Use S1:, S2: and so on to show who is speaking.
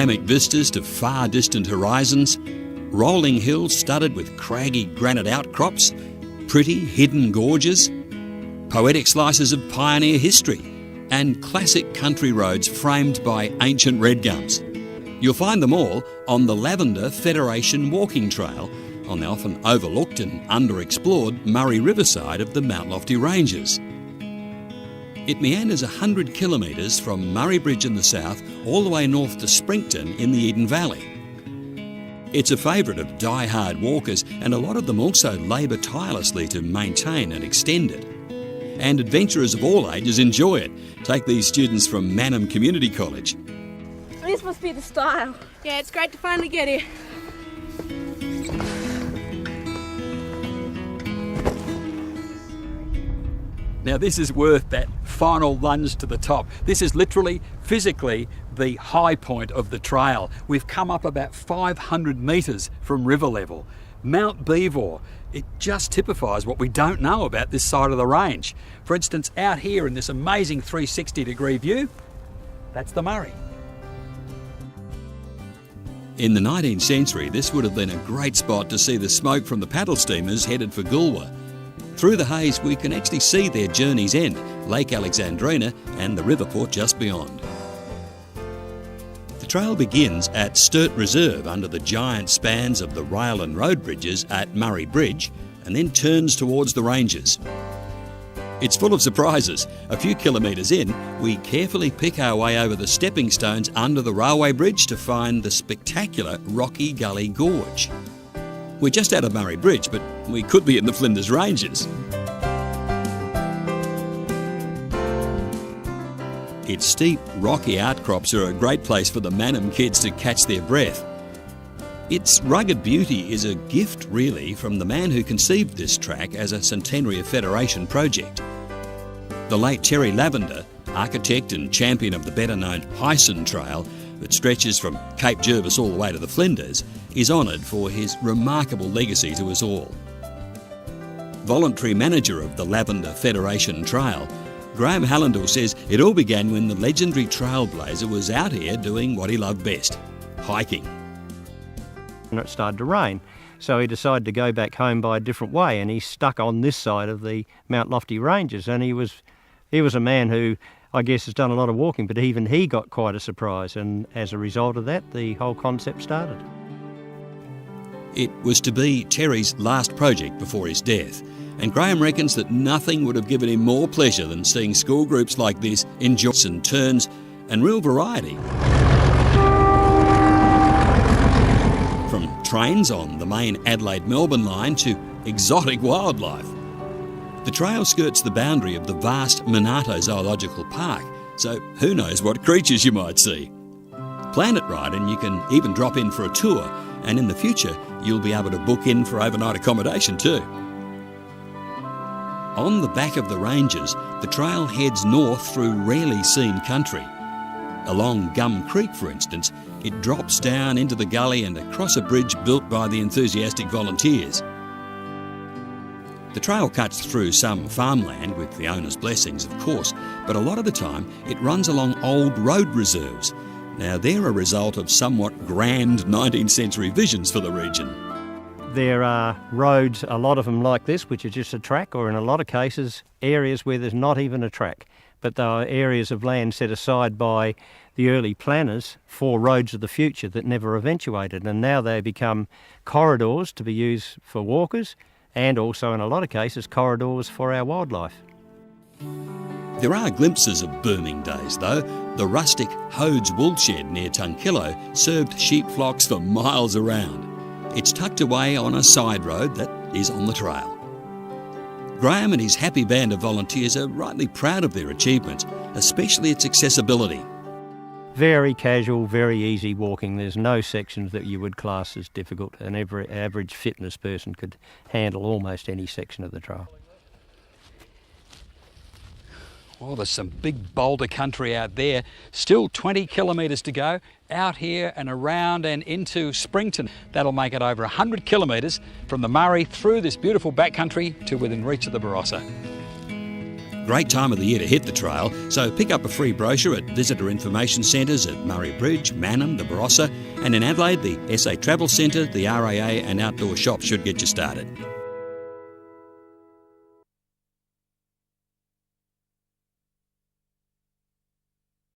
S1: panoramic vistas to far distant horizons, rolling hills studded with craggy granite outcrops, pretty hidden gorges, poetic slices of pioneer history, and classic country roads framed by ancient red gums. You'll find them all on the Lavender Federation Walking Trail on the often overlooked and underexplored Murray Riverside of the Mount Lofty Ranges. It meanders 100 kilometres from Murray Bridge in the south all the way north to Springton in the Eden Valley. It's a favourite of die-hard walkers, and a lot of them also labour tirelessly to maintain and extend it. And adventurers of all ages enjoy it. Take these students from Mannum Community College.
S2: This must be the style.
S3: Yeah, it's great to finally get here.
S4: Now this is worth that final lunge to the top. This is literally, physically, the high point of the trail. We've come up about 500 metres from river level. Mount Beevor, it just typifies what we don't know about this side of the range. For instance, out here in this amazing 360-degree view, that's the Murray.
S1: In the 19th century, this would have been a great spot to see the smoke from the paddle steamers headed for Goolwa. Through the haze, we can actually see their journey's end, Lake Alexandrina and the river port just beyond. The trail begins at Sturt Reserve under the giant spans of the rail and road bridges at Murray Bridge and then turns towards the ranges. It's full of surprises. A few kilometres in, we carefully pick our way over the stepping stones under the railway bridge to find the spectacular Rocky Gully Gorge. We're just out of Murray Bridge, but we could be in the Flinders Ranges. Its steep, rocky outcrops are a great place for the Mannum kids to catch their breath. Its rugged beauty is a gift, really, from the man who conceived this track as a Centenary of Federation project. The late Terry Lavender, architect and champion of the better-known Hyson Trail that stretches from Cape Jervis all the way to the Flinders, is honoured for his remarkable legacy to us all. Voluntary manager of the Lavender Federation Trail, Graham Hallandall says it all began when the legendary trailblazer was out here doing what he loved best, hiking.
S5: And it started to rain, so he decided to go back home by a different way, and he stuck on this side of the Mount Lofty Ranges, and he was a man who, I guess, has done a lot of walking, but even he got quite a surprise, and as a result of that, the whole concept started.
S1: It was to be Terry's last project before his death, and Graham reckons that nothing would have given him more pleasure than seeing school groups like this enjoy and turns and real variety. From trains on the main Adelaide-Melbourne line to exotic wildlife. The trail skirts the boundary of the vast Monarto Zoological Park, so who knows what creatures you might see. Plan it right and you can even drop in for a tour, and in the future you'll be able to book in for overnight accommodation too. On the back of the ranges, the trail heads north through rarely seen country. Along Gum Creek, for instance, it drops down into the gully and across a bridge built by the enthusiastic volunteers. The trail cuts through some farmland with the owner's blessings, of course, but a lot of the time it runs along old road reserves. Now, they're a result of somewhat grand 19th century visions for the region.
S5: There are roads, a lot of them like this, which are just a track, or in a lot of cases, areas where there's not even a track. But they are areas of land set aside by the early planners for roads of the future that never eventuated. And now they become corridors to be used for walkers, and also in a lot of cases, corridors for our wildlife.
S1: There are glimpses of booming days though. The rustic Hode's woolshed near Tunkillo served sheep flocks for miles around. It's tucked away on a side road that is on the trail. Graham and his happy band of volunteers are rightly proud of their achievements, especially its accessibility.
S5: Very casual, very easy walking. There's no sections that you would class as difficult, and every average fitness person could handle almost any section of the trail.
S4: Oh, there's some big boulder country out there. Still 20 kilometres to go out here and around and into Springton. That'll make it over 100 kilometres from the Murray through this beautiful backcountry to within reach of the Barossa.
S1: Great time of the year to hit the trail, so pick up a free brochure at visitor information centres at Murray Bridge, Mannum, the Barossa, and in Adelaide, the SA Travel Centre, the RAA and outdoor shops should get you started.